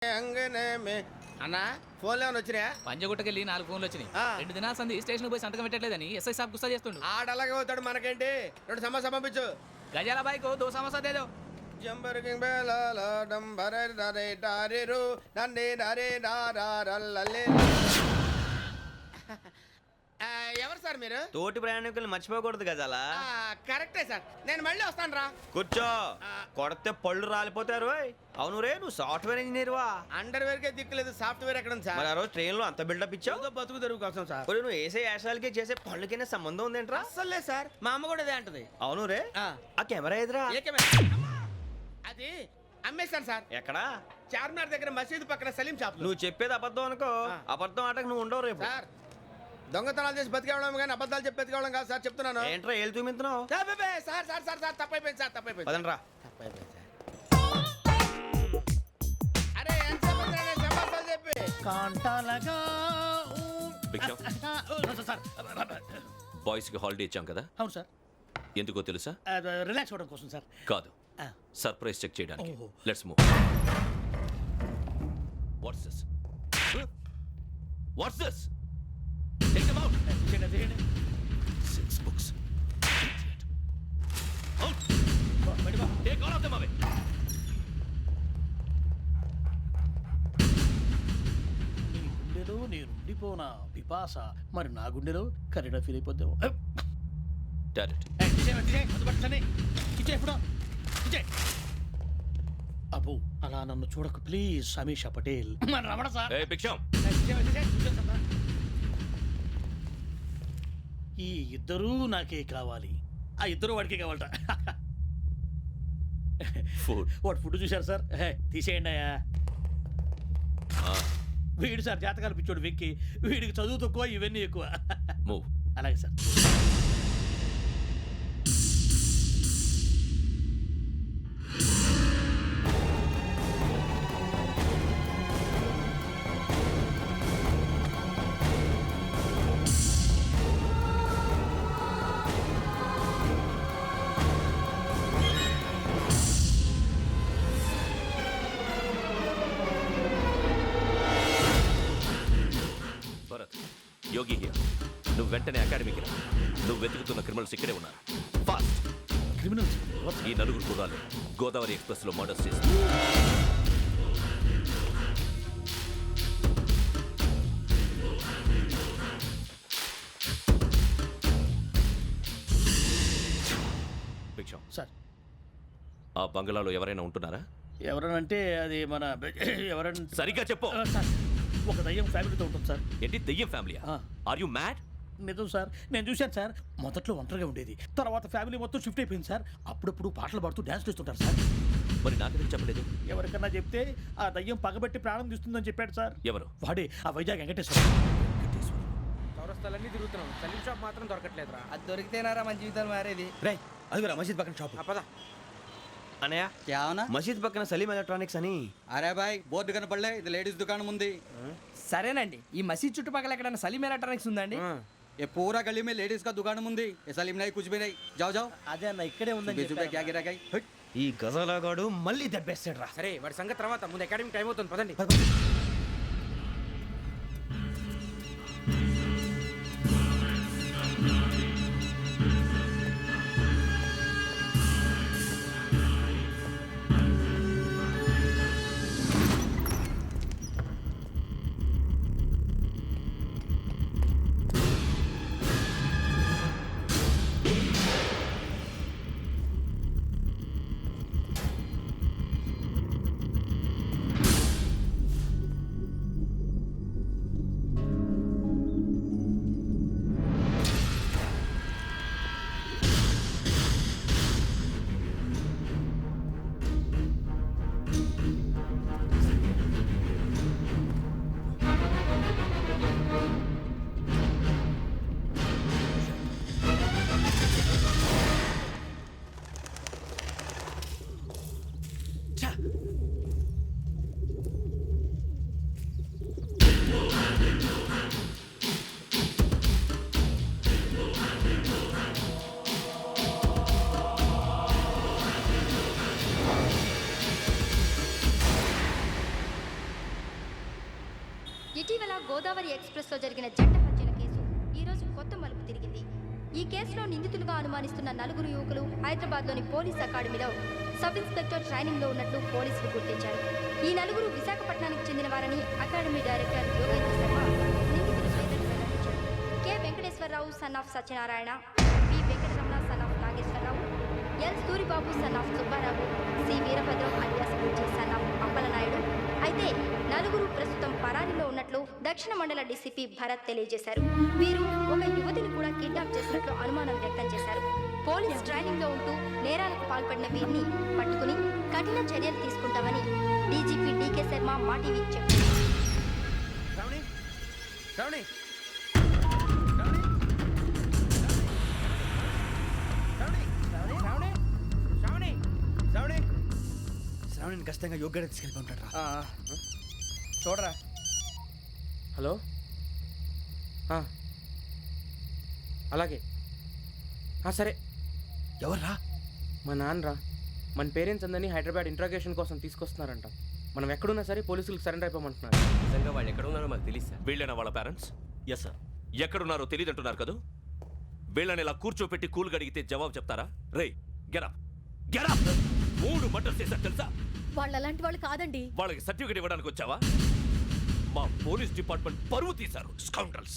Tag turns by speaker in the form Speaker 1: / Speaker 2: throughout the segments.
Speaker 1: అన్నా ఫోన్లో ఏమైనా వచ్చినాయా?
Speaker 2: పంజగుట్టకెళ్ళి 4 ఫోన్లు వచ్చినాయి.
Speaker 1: ఆ.
Speaker 2: 2 దినాల సంది స్టేషన్ పోయి సంతకం పెట్టలేదని ఎస్ఐ సాబ్ గుస్తా చేస్తుండు.
Speaker 1: ఆడలాగే పోతాడు మనకేంటి? 2 సమస్య పంపించు.
Speaker 2: గజాల బైక్ 2 సమస్య దేదో.
Speaker 1: జంబరకింగ్ బేలాల డంబరే డరే డారిరు నన్నే డరే డారల్లలే. ఎవరు సార్ మీరు?
Speaker 3: తోటి ప్రయాణికులు మర్చిపోకూడదు గజాల.
Speaker 1: కరెక్టే సార్, నేను మళ్ళీ వస్తాను రా.
Speaker 3: కూర్చో, కొడితే పళ్ళు రాలిపోతారు. అవును రే, నువ్వు సాఫ్ట్వేర్ ఇంజనీర్ వా?
Speaker 1: అండర్వేర్ కే దిక్కులేదు, సాఫ్ట్వేర్ ఎక్కడ ఉంది సార్?
Speaker 3: మరి ఆ రోజు ట్రైన్ లో అంత బిల్డప్ ఇచ్చావు.
Speaker 1: బతుకు తెరుగు కోసం సార్.
Speaker 3: మరి నువ్వు వేసే యాశాలకి చేసే పళ్ళకైనా సంబంధం ఉందేంట్రా?
Speaker 1: అస్సలు లేదు సార్, మా అమ్మ కూడా అదే అంటది.
Speaker 3: అవును రే,
Speaker 1: ఆ.
Speaker 3: ఆ కెమెరా ఎదురా
Speaker 1: అది అమ్మేశాను సార్.
Speaker 3: ఎక్కడా?
Speaker 1: చార్మినార్ దగ్గర మసీదు పక్కన సలీం షాప్.
Speaker 3: నువ్వు చెప్పేది అబద్ధం అనుకో.
Speaker 1: ఆ.
Speaker 3: అబద్ధం ఆటకు నువ్వు ఉండవు రేపు.
Speaker 1: సార్ దొంగతనాలు చేసి బతికేవడం కానీ అబద్ధాలు చెప్పి బతికేవడం కాదు సార్, చెప్తున్నాను.
Speaker 3: ఏంట్రా ఏళ్ళు చూపించినావు?
Speaker 1: Sir sir sir sir sir తప్పైపోయింది సార్, తప్పైపోయింది.
Speaker 3: పదండ్రా.
Speaker 1: తప్పైపోయింది సార్. అరే ఎంతసేపు ఉందిరా నేను సమాసాలు చెప్పి.
Speaker 4: కాంటాలగా
Speaker 5: భిక్షం.
Speaker 4: సార్
Speaker 5: బాయ్స్ కి హాలిడే ఇచ్చాం కదా,
Speaker 4: అవును సార్,
Speaker 5: ఎందుకో తెలుసా?
Speaker 4: రిలాక్స్ అవ్వడం కోసం సార్.
Speaker 5: కాదు, సర్ప్రైజ్ చెక్ చేయడానికి.
Speaker 4: ఓహో.
Speaker 5: Let's move. What's this? What's this? Take them out. 6 books. Out. Take all of them away.
Speaker 4: నీ గుండెలో నేనుండిపోనా పిపాస, మరి నా గుండెలో కరీడా ఫీల్ అయిపోద్దాము.
Speaker 5: Direct.
Speaker 4: అబ్బో అలా నన్ను చూడకు ప్లీజ్, సమీషా పటేల్. మన రమణ సార్.
Speaker 5: Hey, భిక్షం.
Speaker 4: ఈ ఇద్దరూ నాకే కావాలి, ఆ ఇద్దరు వాడికే కావాలట.
Speaker 5: Food.
Speaker 4: వాడు ఫుడ్ చూశారు సార్, తీసేయండి అయ్యా.
Speaker 5: Ah,
Speaker 4: వీడు సార్ జాతకాలు పిచ్చోడు వెక్కి, వీడికి చదువు తక్కువ ఇవన్నీ ఎక్కువ.
Speaker 5: move.
Speaker 4: అలాగే సార్.
Speaker 5: Bharat, Yogi here. నువ్వు వెంటనే అకాడమీకి రా. నువ్వు వెతుకుతున్న క్రిమినల్స్ ఇక్కడే ఉన్నారు. ఫాస్ట్.
Speaker 4: క్రిమినల్స్
Speaker 5: ఈ నలుగురు కుర్రాళ్ళు గోదావరి ఎక్స్ప్రెస్ లో మర్డర్స్ చేశారు. భిక్షం,
Speaker 4: సార్.
Speaker 5: ఆ బంగ్లాలో ఎవరైనా ఉంటున్నారా?
Speaker 4: ఎవరనంటే అది మన ఎవరంటే
Speaker 5: సరిగ్గా చెప్పు.
Speaker 4: సార్, ఒక దయ్యం ఫ్యామిలీతో ఉంటుంది సార్.
Speaker 5: ఏంటి దెయ్యం ఫ్యామిలీయా?
Speaker 4: ఆ.
Speaker 5: Are you mad?
Speaker 4: నిజం సార్, నేను చూశాను సార్. మొదట్లో ఒంటరిగా ఉండేది, తర్వాత ఫ్యామిలీ మొత్తం షిఫ్ట్ అయిపోయింది సార్. అప్పుడప్పుడు పాటలు పాడుతూ డ్యాన్స్ చేస్తుంటారు సార్.
Speaker 5: మరి నాకెందుకు చెప్పలేదు?
Speaker 4: ఎవరికన్నా చెప్తే ఆ దయ్యం పగబెట్టి ప్రాణం తీస్తుందని చెప్పాడు సార్.
Speaker 5: ఎవరు?
Speaker 4: వాడే ఆ వైజాగ్ వెంకటేశ్వర.
Speaker 1: చౌరస్తాలన్నీ తిరుగుతున్నాం, సలీం షాప్ మాత్రం దొరకట్లేదురా.
Speaker 6: అది దొరికితేనారా మన జీవితాలు మారేది.
Speaker 3: రే, అదిగురా మసీద్ పక్కన షాప్.
Speaker 1: పద.
Speaker 3: అనయ్య,
Speaker 6: क्या होना?
Speaker 3: మసీద్ పక్కన సలీం ఎలక్ట్రానిక్స్ అని.
Speaker 6: అరే బాయ్, బోర్డు కనపడలే, ఇది లేడీస్ దుకాణం ఉంది. సరేనండి, ఈ మసీద్ చుట్టుపక్కల ఎక్కడైనా సలీం ఎలక్ట్రానిక్స్ ఉందండి? ये पूरा गली में लेडीज का दुकान मुंदी, ये सलीम नहीं कुछ भी नहीं. जाओ जाओ.
Speaker 4: అదే అన్న ఇక్కడే ఉందని
Speaker 6: बीस रुपए क्या गिरा गई.
Speaker 3: ఈ గజాలగాడు మళ్ళీ దెబ్బేస్తాడు రా.
Speaker 1: సరే వాడి సంగతి తర్వాత, ముందు అకాడమిక్ టైం అవుతుంది, పదండి.
Speaker 7: ఇటీవల గోదావరి ఎక్స్ప్రెస్లో జరిగిన జంట హత్యల కేసు ఈరోజు కొత్త మలుపు తిరిగింది. ఈ కేసులో నిందితులుగా అనుమానిస్తున్న 4 యువకులు హైదరాబాద్లోని పోలీస్ అకాడమీలో సబ్ ఇన్స్పెక్టర్ ట్రైనింగ్లో ఉన్నట్లు పోలీసులు గుర్తించారు. ఈ 4 విశాఖపట్నానికి చెందిన వారని అకాడమీ డైరెక్టర్ యోగేంద్ర శర్మ నిందితుల పేర్లను వెల్లడించారు. K Venkateswararao son of Satyanarayana, P Venkataramana son of Nageswararao, L Suribabu son of Subbarao, C Veerabhadram alias Bujji son of Appalanaidu. అయితే 4 ప్రస్తుతం పరారీలో ఉన్నట్లు దక్షిణ మండల డీసీపీ భరత్ తెలియజేశారు. వీరు ఒక యువతిని కూడా కిడ్నాప్ చేసినట్లు అనుమానం వ్యక్తం చేశారు. పోలీస్ ట్రైనింగ్ లో ఉంటూ నేరాలకు పాల్పడిన వీరిని పట్టుకుని కఠిన చర్యలు తీసుకుంటామని డీజీపీ డీకే శర్మ మా టీవీకి చెప్పారు.
Speaker 1: శ్రావణి శ్రావణి శ్రావణిని ఖచ్చితంగా యోగ్యత తీసుకెళ్ళి ఉంటాడు రా.
Speaker 6: చూడరా.
Speaker 8: హలో అలాగే సరే.
Speaker 1: ఎవర్రా?
Speaker 8: మా నాన్నరా. మన పేరెంట్స్ అందరినీ హైదరాబాద్ ఇంట్రాగేషన్ కోసం తీసుకొస్తున్నారంట. మనం ఎక్కడున్నా సరే పోలీసులకు సరెండర్ అయిపోమంటున్నారు.
Speaker 5: నిజంగా వాళ్ళు ఎక్కడ ఉన్నారో మాకు తెలియదు సార్. వీళ్ళైనా వాళ్ళ పేరెంట్స్?
Speaker 1: Yes sir.
Speaker 5: ఎక్కడున్నారో తెలియదంటున్నారు కదా. వీళ్ళని ఇలా కూర్చోపెట్టి కూల్ గడిగితే జవాబు చెప్తారా? రేయ్ గెటప్ గెటప్. 3 మర్డర్స్ చేశారు తెలుసా?
Speaker 9: వాళ్ళు అలాంటి వాళ్ళు కాదండి.
Speaker 5: వాళ్ళకి సర్టిఫికేట్ ఇవ్వడానికి వచ్చావా? మా పోలీస్ డిపార్ట్మెంట్ పరువు తీశారు స్కౌండ్రల్స్.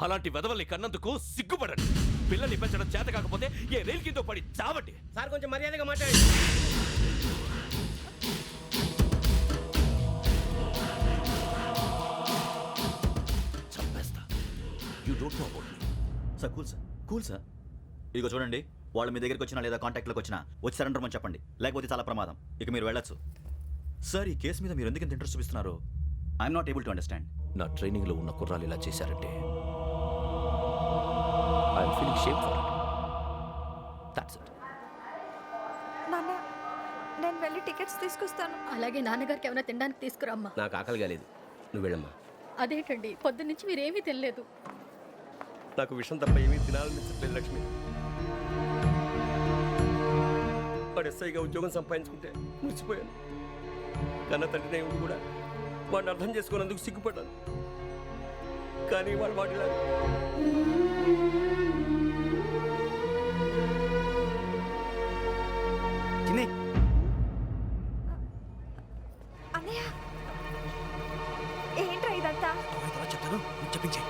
Speaker 5: అలాంటి వెధవల్ని కన్నందుకు సిగ్గుపడండి. పిల్లల్ని పెంచడం చేత కాకపోతే ఏ రైలు కింద పడి చావండి.
Speaker 6: సార్ కొంచెం మర్యాదగా మాట్లాడండి.
Speaker 5: చంపేస్తా. You don't know about me.
Speaker 10: Sir cool sir. ఇదిగో చూడండి, వాళ్ళు మీ దగ్గరికి వచ్చినా లేదా కాంటాక్ట్లోకి వచ్చినా వచ్చి సరెండర్ అని చెప్పండి, లేకపోతే చాలా ప్రమాదం. ఇక మీరు వెళ్ళొచ్చు. సార్, ఈ కేసు మీద మీరు ఎందుకు ఇంత ఇంట్రెస్ట్ చూపిస్తున్నారు? I'm not able to understand.
Speaker 5: నా ట్రైనింగ్లో ఉన్న కుర్రాలు ఇలా చేశారంటే I'm feeling shame for it. That's it.
Speaker 9: నాన్న, నేను వెళ్ళి టికెట్స్ తీసుకొస్తాను. అలాగే నాన్నగారికి ఏమైనా తినడానికి తీసుకురామ్మా.
Speaker 3: నాకు ఆకలి కాలేదు, నువ్వు వెళ్ళమ్మా.
Speaker 9: అదేంటండి, పొద్దున్నుంచి మీరేమీ తినలేదు.
Speaker 3: నాకు విషయం తప్ప ఏమీ తినాలనిపించట్లేదు లక్ష్మి. వాడు ఎస్ఐగా ఉద్యోగం సంపాదించుకుంటే మురిసిపోయాను. కన్న తండ్రినే ఉండి కూడా వాడిని అర్థం చేసుకున్నందుకు సిగ్గుపడ్డాను. కానీ వాడు వాడిలా
Speaker 9: అన్నయ్య, ఏంట్రా ఇదంతా?
Speaker 1: చెప్తాను, చెప్పించే.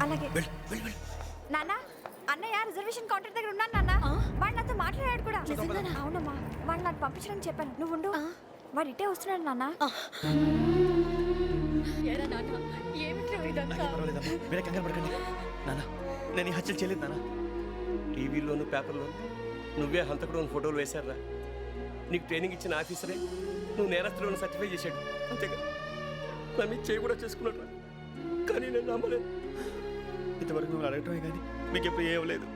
Speaker 9: అలాగే నాన్న, అన్నయ్య రిజర్వేషన్ కౌంటర్ దగ్గర ఉన్నాను నాన్న. వాడు నాతో మాట్లాడాడు కూడా. అవునమ్మా, వాడు నాకు పంపించడానికి చెప్పాను. నువ్వు ఉండు, వాడు ఇటే వస్తున్నాడు నాన్న.
Speaker 1: మీరే కంగారు పడకండి నాన్న. నేను ఈ హత్యలు చేయలేదు నాన్న.
Speaker 3: టీవీలోను పేపర్లోను నువ్వే హంతకుడు ఫోటోలు వేశారా? నీకు ట్రైనింగ్ ఇచ్చిన ఆఫీసరే నువ్వు నేరస్తులను సర్టిఫై చేశాడు. అంతేగా నా మీద చేయి కూడా చేసుకున్నాడు. కానీ నేను నమ్మలేదు.
Speaker 1: ఇంతవరకు మిమ్మల్ని అడగటమే కానీ మీకు ఎప్పుడు ఏమలేదు.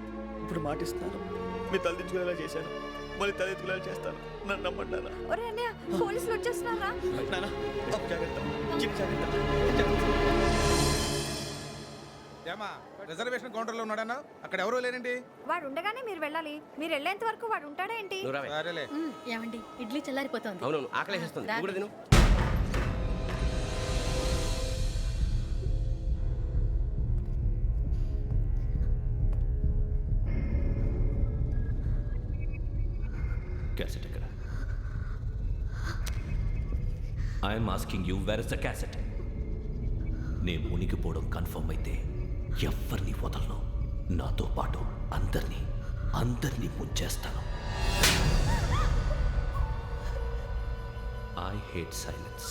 Speaker 1: ఇప్పుడు మాటిస్తాను, మీ తలదించుకునేలా చేశాను, మళ్ళీ తలెత్తుకునేలా చేస్తాను. నన్ను నమ్మండి నాన్న.
Speaker 9: ఒరే అన్నయ్య, పోలీసులు వచ్చేస్తున్నారా?
Speaker 1: నాన్న జాగ్రత్త, చిన్న జాగ్రత్త. ఏమా రిజర్వేషన్ కౌంటర్లో ఉన్నాడన్నా? అక్కడ ఎవరూ లేనండి.
Speaker 9: వాడు ఉండగానే మీరు వెళ్ళాలి. మీరు వెళ్ళేంత వరకు వాడు ఉంటాడా ఏంటి?
Speaker 1: సరేలే.
Speaker 9: ఏమండి, ఇడ్లీ చల్లారిపోతుంది.
Speaker 3: అవును, ఆకలేస్తుంది. నువ్వు కూడా తిను.
Speaker 5: క్యాసెట్ ఎక్కడ? I'm asking you, where is the cassette? నేను మునిగిపోవడం కన్ఫర్మ్ అయితే ఎవరిని వదలను. నాతో పాటు అందరినీ ముంచేస్తాను. I hate silence.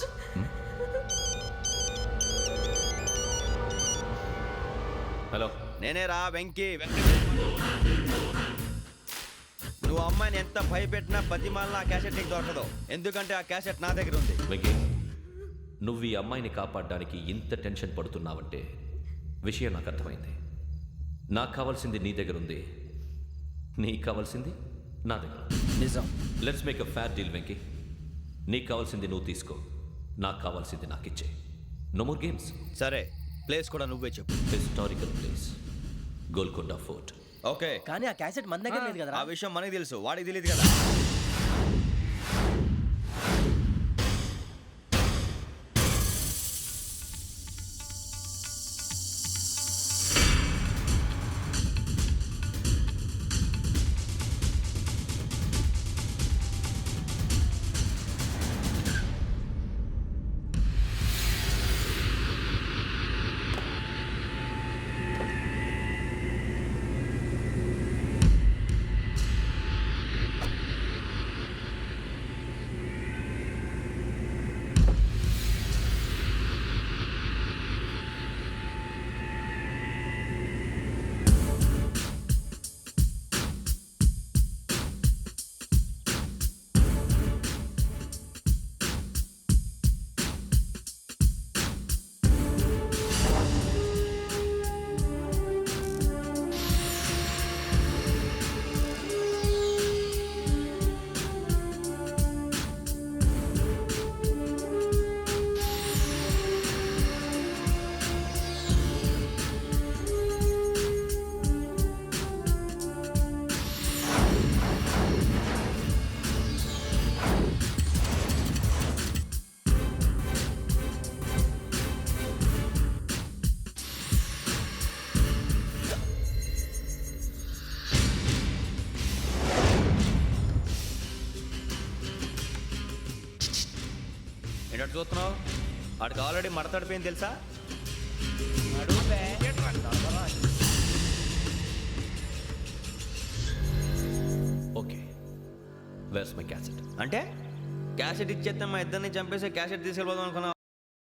Speaker 5: హలో,
Speaker 3: నేనేరా వెంకీ. నువ్వు అమ్మాయిని ఎంత భయపెట్టినా బతిమాలినా ఆ క్యాసెట్ నీకు దొరకదు. ఎందుకంటే ఆ క్యాసెట్ నా దగ్గర ఉంది.
Speaker 5: వెంకీ, నువ్వు ఈ అమ్మాయిని కాపాడడానికి ఇంత టెన్షన్ పడుతున్నావంటే విషయం నాకు అర్థమైంది. నాకు కావాల్సింది నీ దగ్గర ఉంది, నీకు కావాల్సింది నా దగ్గర.
Speaker 1: నిజం.
Speaker 5: Let's make a fair deal Venky. నీకు కావాల్సింది నువ్వు తీసుకో, నాకు కావాల్సింది నాకు ఇచ్చే. No more games.
Speaker 3: సరే, ప్లేస్ కూడా నువ్వే చెప్పు.
Speaker 5: Historical place, Golconda fort.
Speaker 3: Okay,
Speaker 1: కానీ ఆ క్యాసెట్ మన దగ్గర లేదు కదా.
Speaker 3: ఆ విషయం మనకి తెలుసు, వాడికి తెలియదు కదా.
Speaker 8: చూస్తున్నావు వాడికి ఆల్రెడీ మడతడిపోయింది తెలుసా
Speaker 5: ఓకే వేర్స్ మై క్యాసెట్
Speaker 8: అంటే క్యాసెట్ ఇచ్చేస్తే మా ఇద్దరిని చంపేసి క్యాసెట్ తీసుకెళ్ళిపోదాం అనుకున్నా